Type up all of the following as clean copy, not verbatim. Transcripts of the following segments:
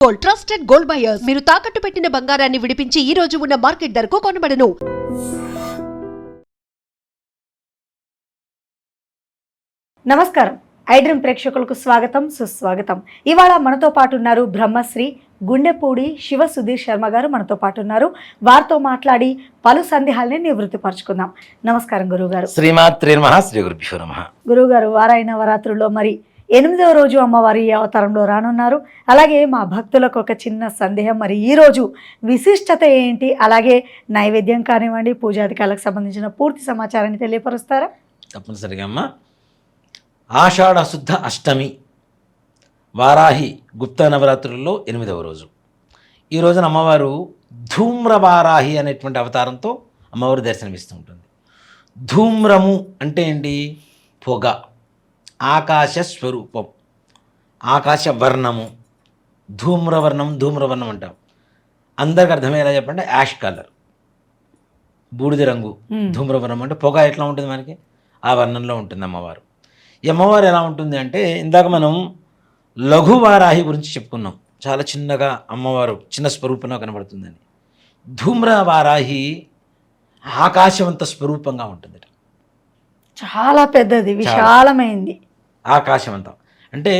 Gold trusted gold buyers మీరు తాకట్టు పెట్టిన బంగారాన్ని విడిపించి ఈ రోజు ఉన్న మార్కెట్ ధరకు కొనబడను. నమస్కారం. ఐడ్రీమ్ ప్రేక్షకులకు స్వాగతం, సుస్వాగతం. ఇవాళ మనతో పాటు ఉన్నారు బ్రహ్మశ్రీ గుండెపూడి శివ సుధీర్ శర్మ గారు మనతో పాటు ఉన్నారు. వారితో మాట్లాడి పలు సందేహాలని నివృత్తిపరచుకుందాం. నమస్కారం గురువుగారు. శ్రీమాత్రే నమః. శ్రీ గురుభ్యో నమః. గురువుగారు, వారాయి నవరాత్రుల్లో మరి 8వ రోజు అమ్మవారి ఈ అవతారంలో రానున్నారు. అలాగే మా భక్తులకు ఒక చిన్న సందేహం, మరి ఈరోజు విశిష్టత ఏంటి, అలాగే నైవేద్యం కానివ్వండి, పూజాధికారులకు సంబంధించిన పూర్తి సమాచారాన్ని తెలియపరుస్తారా? తప్పనిసరిగా అమ్మ. ఆషాఢ శుద్ధ అష్టమి వారాహి గుప్త నవరాత్రుల్లో 8వ రోజు. ఈ రోజున అమ్మవారు ధూమ్రవారాహి అనేటువంటి అవతారంతో అమ్మవారు దర్శనమిస్తూ ఉంటుంది. ధూమ్రము అంటే ఏంటి? పొగ, ఆకాశ స్వరూపం, ఆకాశ వర్ణము. ధూమ్రవర్ణం అంటాం. అందరికి అర్థమయ్యేలా చెప్పంటే యాష్ కలర్, బూడిద రంగు. ధూమ్రవర్ణం అంటే పొగ ఎట్లా ఉంటుంది మనకి, ఆ వర్ణంలో ఉంటుంది అమ్మవారు. ఈ అమ్మవారు ఎలా ఉంటుంది అంటే, ఇందాక మనం లఘువారాహి గురించి చెప్పుకున్నాం. చాలా చిన్నగా అమ్మవారు చిన్న స్వరూపంలో కనబడుతుందని. ధూమ్రవారాహి ఆకాశవంత స్వరూపంగా ఉంటుంది. చాలా పెద్దది, విశాలమైంది. ఆకాశవంతం అంటే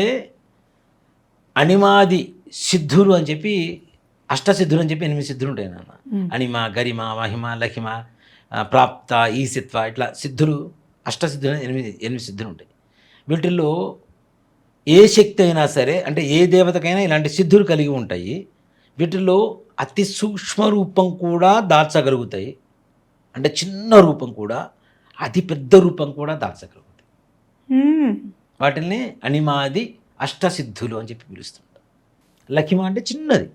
అణిమాది సిద్ధులు అని చెప్పి, అష్టసిద్ధులు అని చెప్పి 8 సిద్ధులు ఉంటాయి నాన్న. అణిమ, గరిమ, మహిమ, లహిమ, ప్రాప్త, ఈసిత్వ, ఇట్లా సిద్ధులు, అష్టసిద్ధులు 8 సిద్ధులు ఉంటాయి. వీటిల్లో ఏ శక్తి అయినా సరే, అంటే ఏ దేవతకైనా ఇలాంటి సిద్ధులు కలిగి ఉంటాయి. వీటిల్లో అతి సూక్ష్మ రూపం కూడా దాల్చగలుగుతాయి. అంటే చిన్న రూపం కూడా, అతి పెద్ద రూపం కూడా దాల్చగలుగుతాయి. వాటిని అణిమాది అష్టసిద్ధులు అని చెప్పి పిలుస్తుంటారు. లఖిమ అంటే చిన్నది,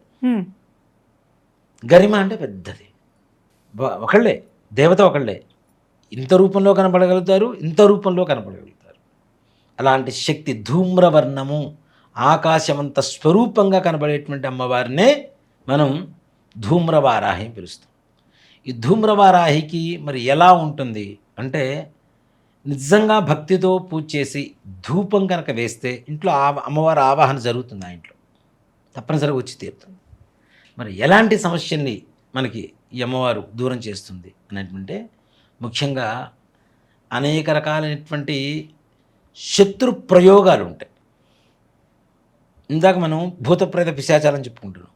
గరిమ అంటే పెద్దది. ఒకళ్ళే దేవత, ఒకళ్ళే ఇంత రూపంలో కనపడగలుగుతారు, ఇంత రూపంలో కనపడగలుగుతారు. అలాంటి శక్తి ధూమ్రవర్ణము, ఆకాశమంత స్వరూపంగా కనబడేటువంటి అమ్మవారినే మనం ధూమ్రవారాహి పిలుస్తాం. ఈ ధూమ్రవారాహికి మరి ఎలా ఉంటుంది అంటే, నిజంగా భక్తితో పూజ చేసి ధూపం కనుక వేస్తే ఇంట్లో అమ్మవారి ఆవాహన జరుగుతుంది. ఆ ఇంట్లో తప్పనిసరిగా వచ్చి తీరుతుంది. మరి ఎలాంటి సమస్యల్ని మనకి ఈ అమ్మవారు దూరం చేస్తుంది అనేటువంటి, ముఖ్యంగా అనేక రకాలైనటువంటి శత్రు ప్రయోగాలు ఉంటాయి. ఇందాక మనం భూతప్రేత పిశాచాలని చెప్పుకుంటున్నాం.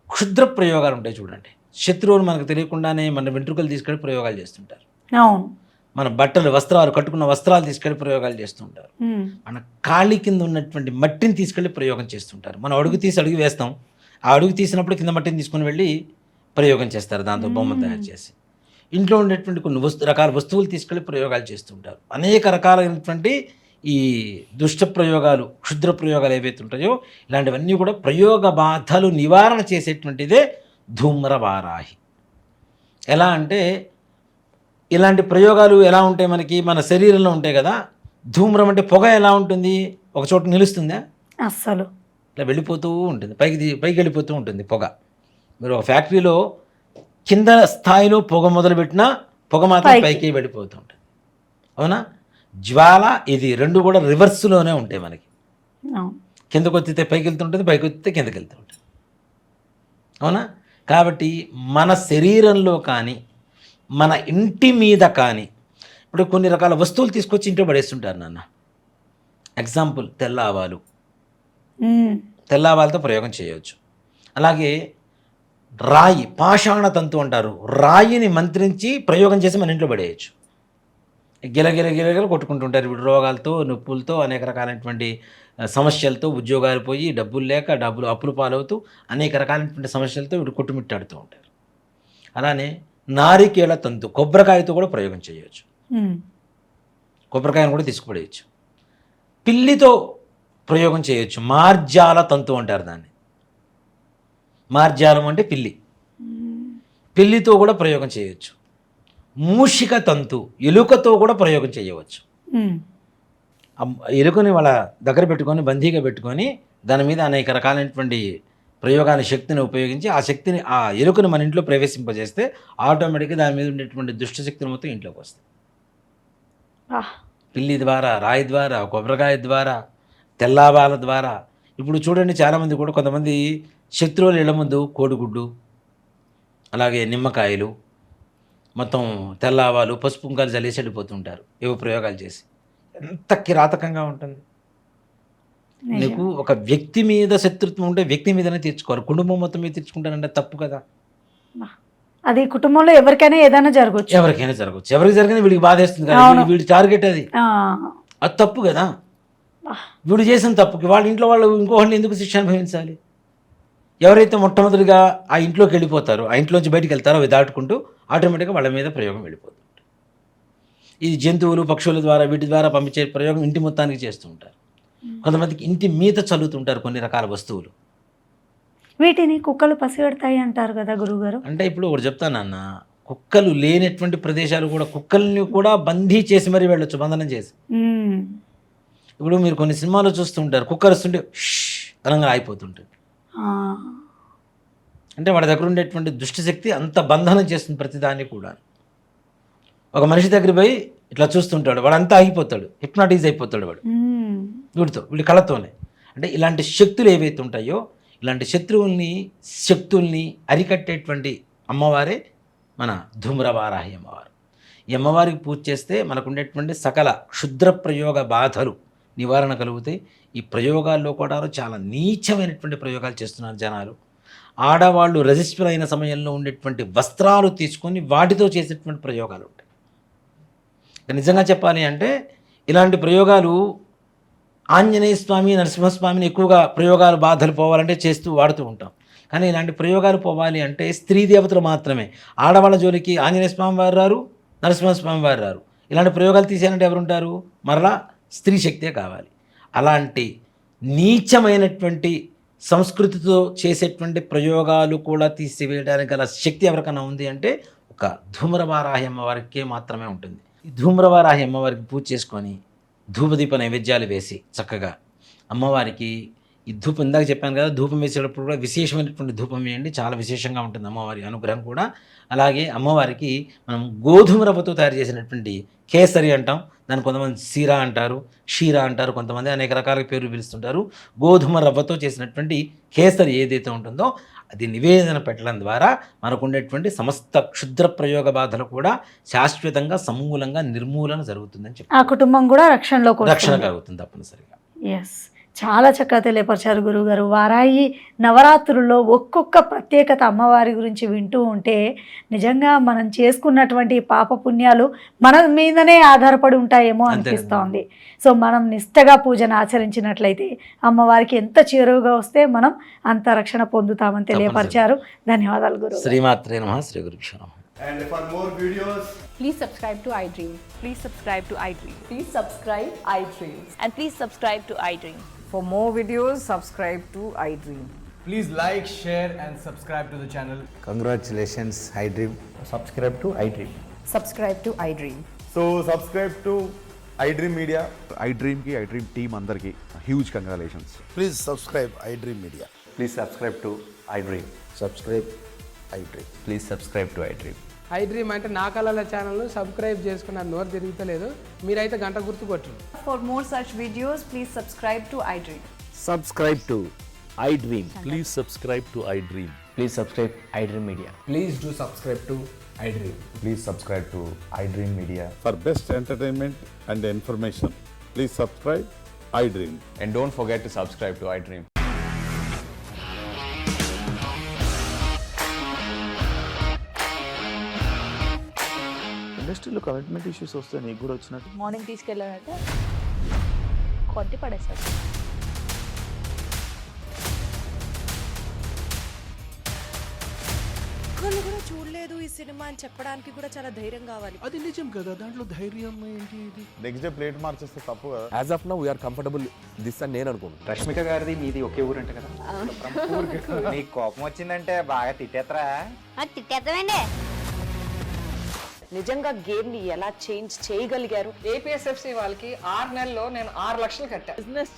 క్షుద్ర ప్రయోగాలు ఉంటాయి చూడండి. శత్రువులు మనకు తెలియకుండానే మన వెంట్రుకలు తీసుకెళ్ళి ప్రయోగాలు చేస్తుంటారు. అవును. మన బట్టలు, వస్త్రాలు, కట్టుకున్న వస్త్రాలు తీసుకెళ్ళి ప్రయోగాలు చేస్తుంటారు. మన కాళ్ళి కింద ఉన్నటువంటి మట్టిని తీసుకెళ్ళి ప్రయోగం చేస్తుంటారు. మనం అడుగు తీసి అడుగు వేస్తాం. ఆ అడుగు తీసినప్పుడు కింద మట్టిని తీసుకుని వెళ్ళి ప్రయోగం చేస్తారు. దాంతో బొమ్మ తయారు చేసి ఇంట్లో ఉండేటువంటి కొన్ని రకాల వస్తువులు తీసుకెళ్ళి ప్రయోగాలు చేస్తుంటారు. అనేక రకాలైనటువంటి ఈ దుష్ట ప్రయోగాలు, క్షుద్ర ప్రయోగాలు ఏవైతే ఉంటాయో, ఇలాంటివన్నీ కూడా ప్రయోగ బాధలు నివారణ చేసేటువంటిదే ధూమ్రవారాహి. ఎలా అంటే, ఇలాంటి ప్రయోగాలు ఎలా ఉంటాయి మనకి, మన శరీరంలో ఉంటాయి కదా. ధూమ్రం అంటే పొగ ఎలా ఉంటుంది, ఒక చోట నిలుస్తుందా? అస్సలు ఇట్లా వెళ్ళిపోతూ ఉంటుంది, పైకి వెళ్ళిపోతూ ఉంటుంది పొగ. మీరు ఒక ఫ్యాక్టరీలో కింద స్థాయిలో పొగ మొదలుపెట్టినా పొగ మాత్రం పైకి వెళ్ళిపోతూ ఉంటుంది. అవునా? జ్వాల, ఇది రెండు కూడా రివర్స్లోనే ఉంటాయి మనకి. కిందకు వచ్చితే పైకి వెళ్తుంటుంది, పైకి వచ్చితే కిందకి వెళ్తూ ఉంటుంది. అవునా? కాబట్టి మన శరీరంలో కానీ, మన ఇంటి మీద కానీ, ఇప్పుడు కొన్ని రకాల వస్తువులు తీసుకొచ్చి ఇంట్లో పడేస్తుంటారు నాన్న. ఎగ్జాంపుల్, తెల్ల ఆవాలు. తెల్ల ఆవాలతో ప్రయోగం చేయవచ్చు. అలాగే రాయి, పాషాణ తంతు అంటారు. రాయిని మంత్రించి ప్రయోగం చేసి మన ఇంట్లో పడేయచ్చు. గిలగిల కొట్టుకుంటుంటారు. ఇప్పుడు రోగాలతో, నొప్పులతో, అనేక రకాలైనటువంటి సమస్యలతో, ఉద్యోగాలు పోయి, డబ్బులు లేక, అప్పులు పాలవుతూ, అనేక రకాలైనటువంటి సమస్యలతో వీడు కొట్టుమిట్టాడుతూ ఉంటారు. అలానే నారికేళ తంతు, కొబ్బరికాయతో కూడా ప్రయోగం చేయవచ్చు. కొబ్బరికాయను కూడా తీసుకుపడేయచ్చు. పిల్లితో ప్రయోగం చేయొచ్చు. మార్జాల తంతు అంటారు దాన్ని. మార్జాలం అంటే పిల్లి. పిల్లితో కూడా ప్రయోగం చేయవచ్చు. మూషిక తంతు, ఎలుకతో కూడా ప్రయోగం చేయవచ్చు. ఎలుకని వాళ్ళ దగ్గర పెట్టుకొని, బందీగా పెట్టుకొని, దాని మీద అనేక రకాలైనటువంటి ప్రయోగాన్ని, శక్తిని ఉపయోగించి ఆ ఎలుకను మన ఇంట్లో ప్రవేశింపజేస్తే ఆటోమేటిక్గా దాని మీద ఉండేటువంటి దుష్టశక్తులు మొత్తం ఇంట్లోకి వస్తాయి. పిల్లి ద్వారా, రాయి ద్వారా, కొబ్బరికాయ ద్వారా, తెల్లావాల ద్వారా. ఇప్పుడు చూడండి, చాలామంది కూడా, కొంతమంది శత్రువుల ఇళ్ల ముందు కోడిగుడ్డు, అలాగే నిమ్మకాయలు, మొత్తం తెల్ల ఆవాలు, పసుపు కుంకాలు చల్లేసి వెళ్ళిపోతుంటారు ఏవో ప్రయోగాలు చేసి. ఎంత కిరాతకంగా ఉంటుంది. నీకు ఒక వ్యక్తి మీద శత్రుత్వం ఉంటే వ్యక్తి మీదనే తీర్చుకోవాలి, కుటుంబం మొత్తం మీద తీర్చుకుంటానంటే తప్పు కదా. అది కుటుంబంలో ఎవరికైనా ఏదైనా జరగచ్చు, ఎవరికైనా జరగచ్చు. ఎవరికి జరిగినా వీడికి బాధేస్తుంది కదా, వీడి టార్గెట్ అది. అది తప్పు కదా. వీడు చేసిన తప్పుకి వాళ్ళ ఇంట్లో వాళ్ళు ఇంకోళ్ళని ఎందుకు శిక్ష అనుభవించాలి? ఎవరైతే మొట్టమొదటిగా ఆ ఇంట్లోకి వెళ్ళిపోతారో, ఆ ఇంట్లోంచి బయటికి వెళ్తారో అవి దాటుకుంటూ ఆటోమేటిక్గా వాళ్ళ మీద ప్రయోగం వెళ్ళిపోతుంది. ఇది జంతువులు, పక్షుల ద్వారా, వీటి ద్వారా పంపించే ప్రయోగం ఇంటి మొత్తానికి చేస్తూ ఉంటారు. కొంతమందికి ఇంటి మీద చల్లుతుంటారు కొన్ని రకాల వస్తువులు. వీటిని కుక్కలు పసిగడతాయి అంటారు కదా గురువుగారు. అంటే ఇప్పుడు ఒకటి చెప్తానన్న, కుక్కలు లేనటువంటి ప్రదేశాలు కూడా కుక్కల్ని కూడా బందీ చేసి మరీ వెళ్ళొచ్చు, బంధనం చేసి. ఇప్పుడు మీరు కొన్ని సినిమాలు చూస్తుంటారు, కుక్కలు వస్తుంటే తెలంగాణ అయిపోతుంటుంది. అంటే వాడి దగ్గర ఉండేటువంటి దుష్టశక్తి అంత బంధనం చేస్తుంది ప్రతిదాన్ని కూడా. ఒక మనిషి దగ్గర పోయి ఇట్లా చూస్తుంటాడు, వాడు అంతా ఆగిపోతాడు, హిప్నాటైజ్ అయిపోతాడు వాడు వీడి కళతోనే. అంటే ఇలాంటి శక్తులు ఏవైతే ఉంటాయో, ఇలాంటి శక్తుల్ని అరికట్టేటువంటి అమ్మవారే మన ధూమ్రవారాహి అమ్మవారు. ఈ అమ్మవారికి పూజ చేస్తే మనకు ఉండేటువంటి సకల క్షుద్ర ప్రయోగ బాధలు నివారణ కలుగుతాయి. ఈ ప్రయోగాల్లో కూడా చాలా నీచమైనటువంటి ప్రయోగాలు చేస్తున్నారు జనాలు. ఆడవాళ్ళు రజిస్టర్ అయిన సమయంలో ఉండేటువంటి వస్త్రాలు తీసుకొని వాటితో చేసేటువంటి ప్రయోగాలు ఉంటాయి. నిజంగా చెప్పాలి అంటే ఇలాంటి ప్రయోగాలు ఆంజనేయ స్వామి, నరసింహస్వామిని ఎక్కువగా ప్రయోగాలు బాధలు పోవాలంటే వాడుతూ ఉంటాం. కానీ ఇలాంటి ప్రయోగాలు పోవాలి అంటే స్త్రీ దేవతలు మాత్రమే. ఆడవాళ్ళ జోలికి ఆంజనేయ స్వామి వారు రారు, నరసింహస్వామి వారు రారు. ఇలాంటి ప్రయోగాలు తీసేయాలంటే ఎవరుంటారు? మరలా స్త్రీ శక్తే కావాలి. అలాంటి నీచమైనటువంటి సంస్కృతితో చేసేటువంటి ప్రయోగాలు కూడా తీసివేయడానికి గల శక్తి ఎవరికైనా ఉంది అంటే ఒక ధూమ్రవారాహి అమ్మవారికి మాత్రమే ఉంటుంది. ఈ ధూమ్రవారాహి అమ్మవారికి పూజ చేసుకొని ధూపదీప నైవేద్యాలు వేసి చక్కగా అమ్మవారికి ఈ ధూపం, ఇందాక చెప్పాను కదా, ధూపం వేసేటప్పుడు కూడా విశేషమైనటువంటి ధూపం వేయండి, చాలా విశేషంగా ఉంటుంది అమ్మవారి అనుగ్రహం కూడా. అలాగే అమ్మవారికి మనం గోధుమ రవ్వతో తయారు చేసినటువంటి కేసరి అంటాం, దాన్ని కొంతమంది సీరా అంటారు, క్షీరా అంటారు, కొంతమంది అనేక రకాల పేర్లు పిలుస్తుంటారు. గోధుమ రవ్వతో చేసినటువంటి కేసరి ఏదైతే ఉంటుందో అది నివేదన పెట్టడం ద్వారా మనకు ఉండేటువంటి సమస్త క్షుద్ర ప్రయోగ బాధలు కూడా శాశ్వతంగా సమూలంగా నిర్మూలన జరుగుతుందని చెప్పి ఆ కుటుంబం కూడా రక్షణ కలుగుతుంది తప్పనిసరిగా. ఎస్, చాలా చక్కగా తెలియపరిచారు గురువుగారు. వారాహి నవరాత్రుల్లో ఒక్కొక్క ప్రత్యేకత అమ్మవారి గురించి వింటూ ఉంటే నిజంగా మనం చేసుకున్నటువంటి పాప పుణ్యాలు మన మీదనే ఆధారపడి ఉంటాయేమో అనిపిస్తోంది. సో మనం నిష్టగా పూజను ఆచరించినట్లయితే అమ్మవారికి ఎంత చేరువుగా వస్తే మనం అంత రక్షణ పొందుతామని తెలియపరిచారు. ధన్యవాదాలు గురువు. శ్రీమాత్రే నమః. శ్రీ గురుభ్యో నమః. And for more videos, please subscribe to iDream. Please subscribe to iDream. Please subscribe iDream. And please subscribe to iDream. For more videos, subscribe to iDream. please like, share and subscribe to the channel. Congratulations, iDream. Subscribe to iDream. Subscribe to iDream. So subscribe to iDream Media. iDream team andarki huge congratulations. Please subscribe iDream Media. Please subscribe to iDream. Subscribe iDream. Please subscribe to iDream. iDream అంటే నా కళల ఛానల్ను subscribe చేసుకున్న నోరు తిరుగుతలేదు, మీరైతే గంట గుర్తు కొట్టండి. For more such videos, please subscribe to iDream. Subscribe to iDream. Please subscribe to iDream. Please subscribe iDream Media. Please do subscribe to iDream. Please subscribe to iDream Media. For best entertainment and information, please subscribe iDream. And don't forget to subscribe to iDream. ఇండస్ట్రీలో commitment issues వస్తే నీకు కూడా వచ్చినట్టు morning తీసుకెళ్ళారంటే కొట్టి పడేసాడు. ఒక్కళ్ళు కూడా చూడలేదు ఈ సినిమా అని చెప్పడానికి కూడా చాలా ధైర్యం కావాలి. అది నిజం కదా, దాంట్లో ధైర్యం ఏంటి? ఇది నెక్స్ట్ డే ప్లేట్ మార్చేస్తే తప్పు కదా. As of now we are comfortable this అని నేను అనుకుంటున్నాను. రష్మిక గారిది మీది ఒకే ఊరంట కదా. నీకు కోపం వచ్చిందంటే బాగా తిట్టేత్తరా? తిట్టేద్దామండి. నిజంగా గేమ్ ని ఎలా చేంజ్ చేయగలిగారు? ఏపీఎస్ఎఫ్సి వాళ్ళకి 6 నెలల్లో నేను 6 లక్షలు కట్టా. బిజినెస్